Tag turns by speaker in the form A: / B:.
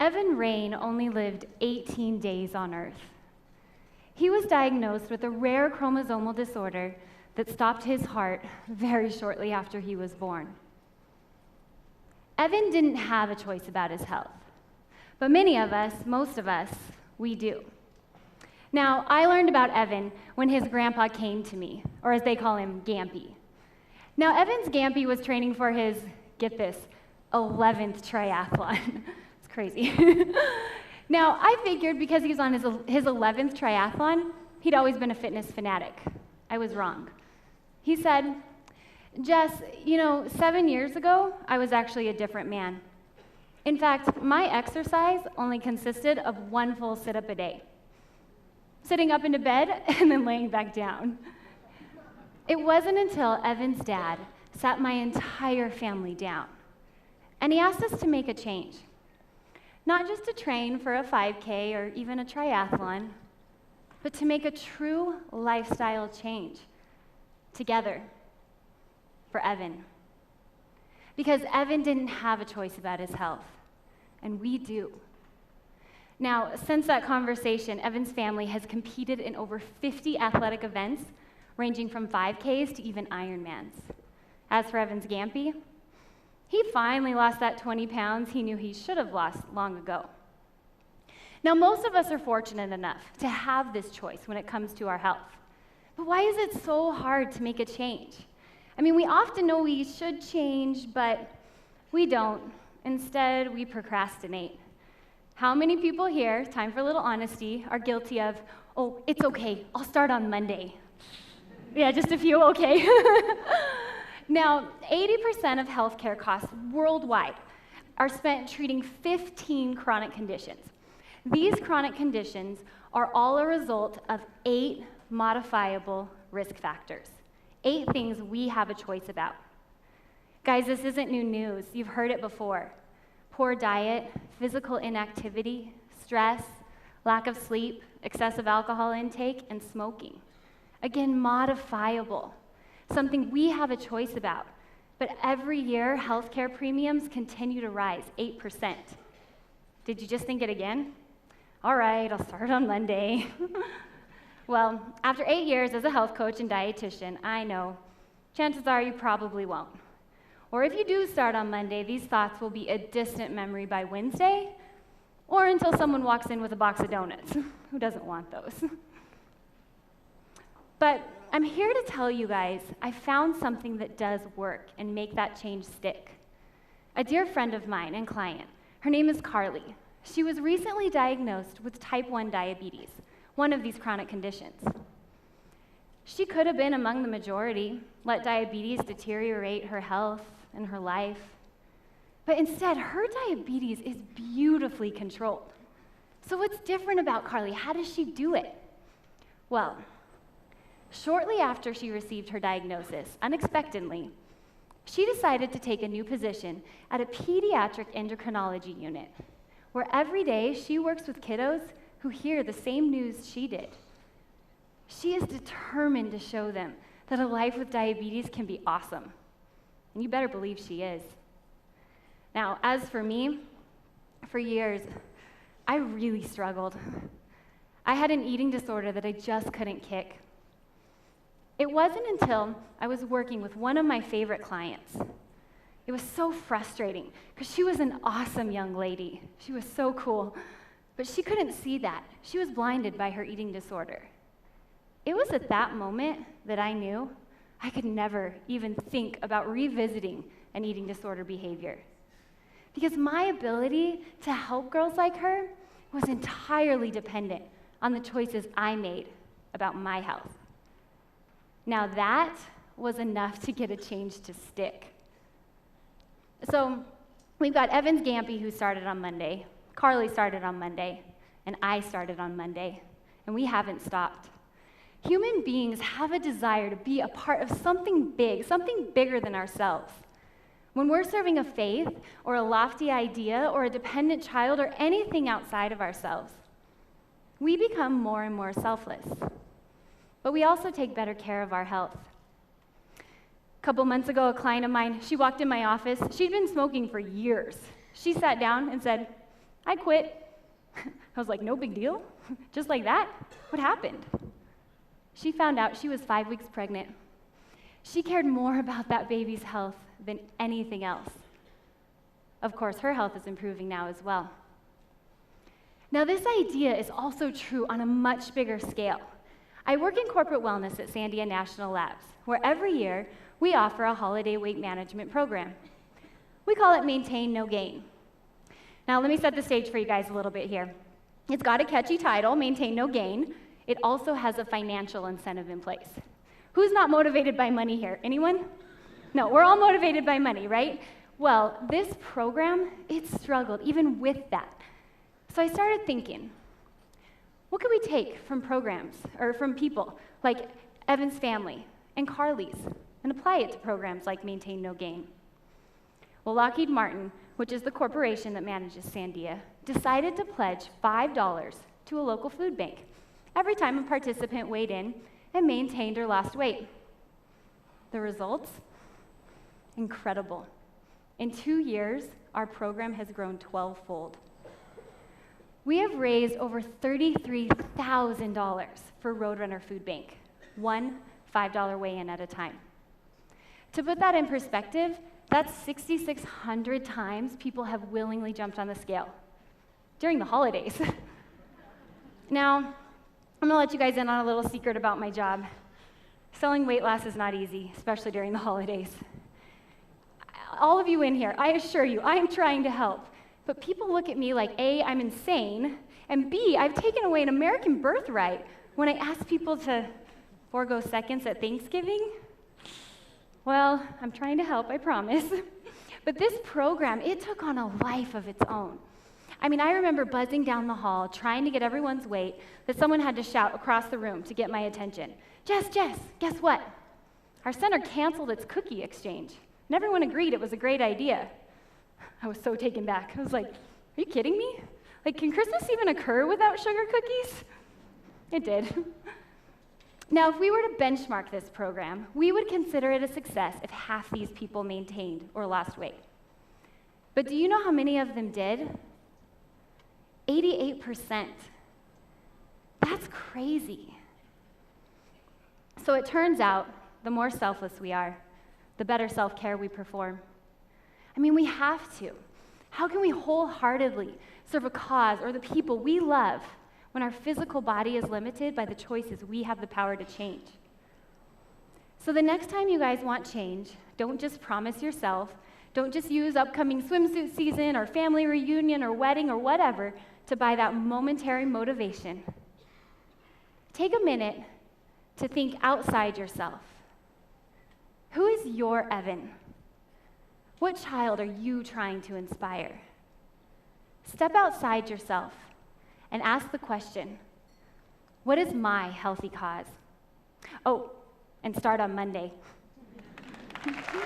A: Evan Rain only lived 18 days on Earth. He was diagnosed with a rare chromosomal disorder that stopped his heart very shortly after he was born. Evan didn't have a choice about his health, but many of us, most of us, we do. Now, I learned about Evan when his grandpa came to me, or as they call him, Gampy. Now, Evan's Gampy was training for his, get this, 11th triathlon. It's crazy. Now, I figured because he was on his 11th triathlon, he'd always been a fitness fanatic. I was wrong. He said, Jess, 7 years ago, I was actually a different man. In fact, my exercise only consisted of one full sit-up a day. Sitting up into bed and then laying back down. It wasn't until Evan's dad sat my entire family down, and he asked us to make a change. Not just to train for a 5K or even a triathlon, but to make a true lifestyle change together for Evan. Because Evan didn't have a choice about his health, and we do. Now, since that conversation, Evan's family has competed in over 50 athletic events, ranging from 5Ks to even Ironmans. As for Evan's Gampy, he finally lost that 20 pounds he knew he should have lost long ago. Now, most of us are fortunate enough to have this choice when it comes to our health. But why is it so hard to make a change? I mean, we often know we should change, but we don't. Instead, we procrastinate. How many people here, time for a little honesty, are guilty of, oh, it's okay, I'll start on Monday? Yeah, just a few, okay. Now, 80% of healthcare costs worldwide are spent treating 15 chronic conditions. These chronic conditions are all a result of 8 modifiable risk factors. 8 things we have a choice about. Guys, this isn't new news. You've heard it before. Poor diet, physical inactivity, stress, lack of sleep, excessive alcohol intake, and smoking. Again, modifiable, something we have a choice about. But every year, healthcare premiums continue to rise, 8%. Did you just think it again? All right, I'll start on Monday. Well, after 8 years as a health coach and dietitian, I know, chances are you probably won't. Or if you do start on Monday, these thoughts will be a distant memory by Wednesday, or until someone walks in with a box of donuts. Who doesn't want those? But I'm here to tell you guys, I found something that does work and make that change stick. A dear friend of mine and client, her name is Carly. She was recently diagnosed with type 1 diabetes, one of these chronic conditions. She could have been among the majority, let diabetes deteriorate her health and her life. But instead, her diabetes is beautifully controlled. So what's different about Carly? How does she do it? Well, shortly after she received her diagnosis, unexpectedly, she decided to take a new position at a pediatric endocrinology unit, where every day she works with kiddos who hear the same news she did. She is determined to show them that a life with diabetes can be awesome. And you better believe she is. Now, as for me, for years, I really struggled. I had an eating disorder that I just couldn't kick. It wasn't until I was working with one of my favorite clients. It was so frustrating because she was an awesome young lady. She was so cool, but she couldn't see that. She was blinded by her eating disorder. It was at that moment that I knew I could never even think about revisiting an eating disorder behavior. Because my ability to help girls like her was entirely dependent on the choices I made about my health. Now that was enough to get a change to stick. So we've got Evan's Gampy, who started on Monday, Carly started on Monday, and I started on Monday, and we haven't stopped. Human beings have a desire to be a part of something big, something bigger than ourselves. When we're serving a faith or a lofty idea or a dependent child or anything outside of ourselves, we become more and more selfless. But we also take better care of our health. A couple months ago, a client of mine, she walked in my office. She'd been smoking for years. She sat down and said, I quit. I was like, no big deal? Just like that? What happened? She found out she was 5 weeks pregnant. She cared more about that baby's health than anything else. Of course, her health is improving now as well. Now, this idea is also true on a much bigger scale. I work in corporate wellness at Sandia National Labs, where every year we offer a holiday weight management program. We call it Maintain No Gain. Now, let me set the stage for you guys a little bit here. It's got a catchy title, Maintain No Gain. It also has a financial incentive in place. Who's not motivated by money here? Anyone? No, we're all motivated by money, right? Well, this program, it struggled even with that. So I started thinking, what could we take from programs, or from people like Evan's family and Carly's, and apply it to programs like Maintain No Gain? Well, Lockheed Martin, which is the corporation that manages Sandia, decided to pledge $5 to a local food bank every time a participant weighed in and maintained or lost weight. The results? Incredible. In 2 years, our program has grown 12-fold. We have raised over $33,000 for Roadrunner Food Bank, one $5 weigh-in at a time. To put that in perspective, that's 6,600 times people have willingly jumped on the scale during the holidays. Now, I'm gonna let you guys in on a little secret about my job. Selling weight loss is not easy, especially during the holidays. All of you in here, I assure you, I am trying to help. But people look at me like, A, I'm insane, and B, I've taken away an American birthright when I ask people to forego seconds at Thanksgiving. Well, I'm trying to help, I promise. But this program, it took on a life of its own. I mean, I remember buzzing down the hall, trying to get everyone's weight, that someone had to shout across the room to get my attention. Jess, guess what? Our center canceled its cookie exchange, and everyone agreed it was a great idea. I was so taken back. I was like, are you kidding me? Like, can Christmas even occur without sugar cookies? It did. Now, if we were to benchmark this program, we would consider it a success if half these people maintained or lost weight. But do you know how many of them did? 88%. That's crazy. So it turns out, the more selfless we are, the better self-care we perform. I mean, we have to. How can we wholeheartedly serve a cause or the people we love when our physical body is limited by the choices we have the power to change? So the next time you guys want change, don't just promise yourself, don't just use upcoming swimsuit season or family reunion or wedding or whatever to buy that momentary motivation. Take a minute to think outside yourself. Who is your Evan? What child are you trying to inspire? Step outside yourself and ask the question, what is my healthy cause? Oh, and start on Monday. Thank you.